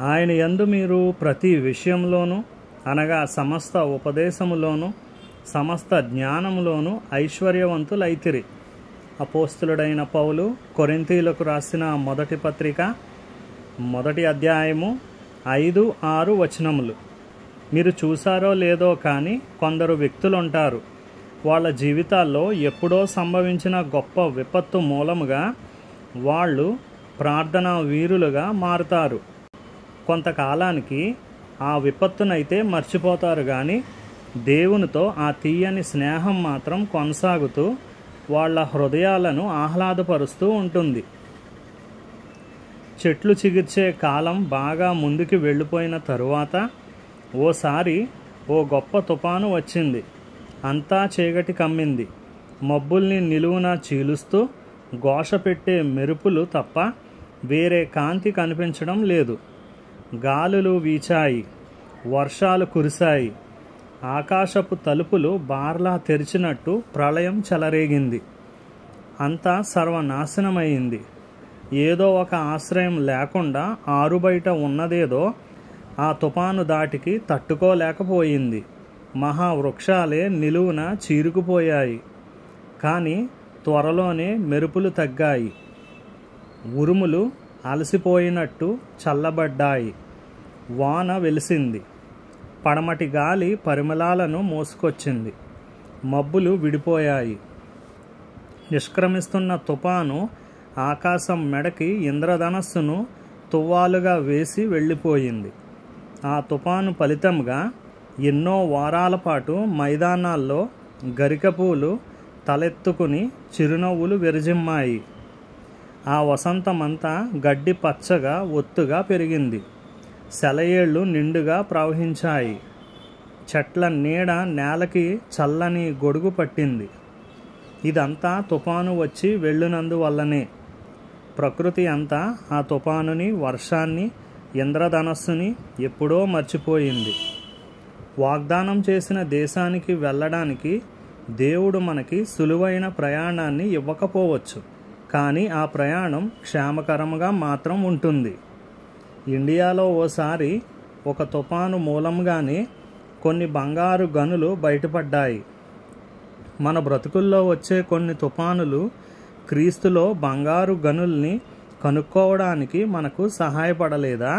ఆయన యందు మీరు ప్రతి విషయంలోనూ అనగా సమస్త ఉపదేశములోను సమస్త జ్ఞానములోను ఐశ్వర్యవంతులైతిరి. అపోస్తులుడైన పౌలు కొరింథీయులకు రాసిన మొదటి పత్రిక 1వ అధ్యాయము 5-6 వచనములు. మీరు చూసారో లేదో కానీ కొందరు వ్యక్తులుంటారు, వాళ్ళ జీవితాల్లో ఎప్పుడో సంభవించిన గొప్ప విపత్తు మూలముగా వాళ్ళు ప్రార్థనా వీరులుగా మారుతారు. కొంతకాలానికి ఆ విపత్తునైతే మర్చిపోతారు, కానీ దేవునితో ఆ తీయని స్నేహం మాత్రం కొనసాగుతూ వాళ్ళ హృదయాలను ఆహ్లాదపరుస్తూ ఉంటుంది. చెట్లు చిగిర్చే కాలం బాగా ముందుకు వెళ్ళిపోయిన తరువాత ఓసారి ఓ గొప్ప తుఫాను వచ్చింది. అంతా చీకటి కమ్మింది. మబ్బుల్ని నిలువున చీలుస్తూ ఘోష పెట్టే మెరుపులు తప్ప వేరే కాంతి కనిపించడం లేదు. గాలులు వీచాయి, వర్షాలు కురిశాయి, ఆకాశపు తలుపులు బార్లా తెరిచినట్టు ప్రళయం చెలరేగింది. అంతా సర్వనాశనమైంది. ఏదో ఒక ఆశ్రయం లేకుండా ఆరుబయట ఉన్నదేదో ఆ తుఫాను దాటికి తట్టుకోలేకపోయింది. మహావృక్షాలే నిలువున చీరుకుపోయాయి. కానీ త్వరలోనే మెరుపులు తగ్గాయి. ఉరుములు అలసిపోయినట్టు చల్లబడ్డాయి. వాన వెలిసింది. పడమటి గాలి పరిమళాలను మోసుకొచ్చింది. మబ్బులు విడిపోయాయి. నిష్క్రమిస్తున్న తుఫాను ఆకాశం మెడకి ఇంద్రధనస్సును తువ్వాలుగా వేసి వెళ్ళిపోయింది. ఆ తుఫాను ఫలితంగా ఎన్నో వారాల పాటు మైదానాల్లో గరికపూలు తలెత్తుకుని చిరునవ్వులు విరజిమ్మాయి. ఆ వసంతమంతా గడ్డి పచ్చగా ఒత్తుగా పెరిగింది. సెలయేళ్లు నిండుగా ప్రవహించాయి. చెట్ల నీడ నేలకి చల్లని గొడుగు పట్టింది. ఇదంతా తుఫాను వచ్చి వెళ్ళినందువల్లనే. ప్రకృతి అంతా ఆ తుఫానుని, వర్షాన్ని, ఇంద్రధనస్సుని ఎప్పుడో మర్చిపోయింది. వాగ్దానం చేసిన దేశానికి వెళ్ళడానికి దేవుడు మనకి సులువైన ప్రయాణాన్ని ఇవ్వకపోవచ్చు, కానీ ఆ ప్రయాణం క్షేమకరంగా మాత్రం ఉంటుంది. ఇండియాలో ఓసారి ఒక తుఫాను మూలంగానే కొన్ని బంగారు గనులు బయటపడ్డాయి. మన బ్రతుకుల్లో వచ్చే కొన్ని తుఫానులు క్రీస్తులో బంగారు గనుల్ని కనుక్కోవడానికి మనకు సహాయపడలేదా?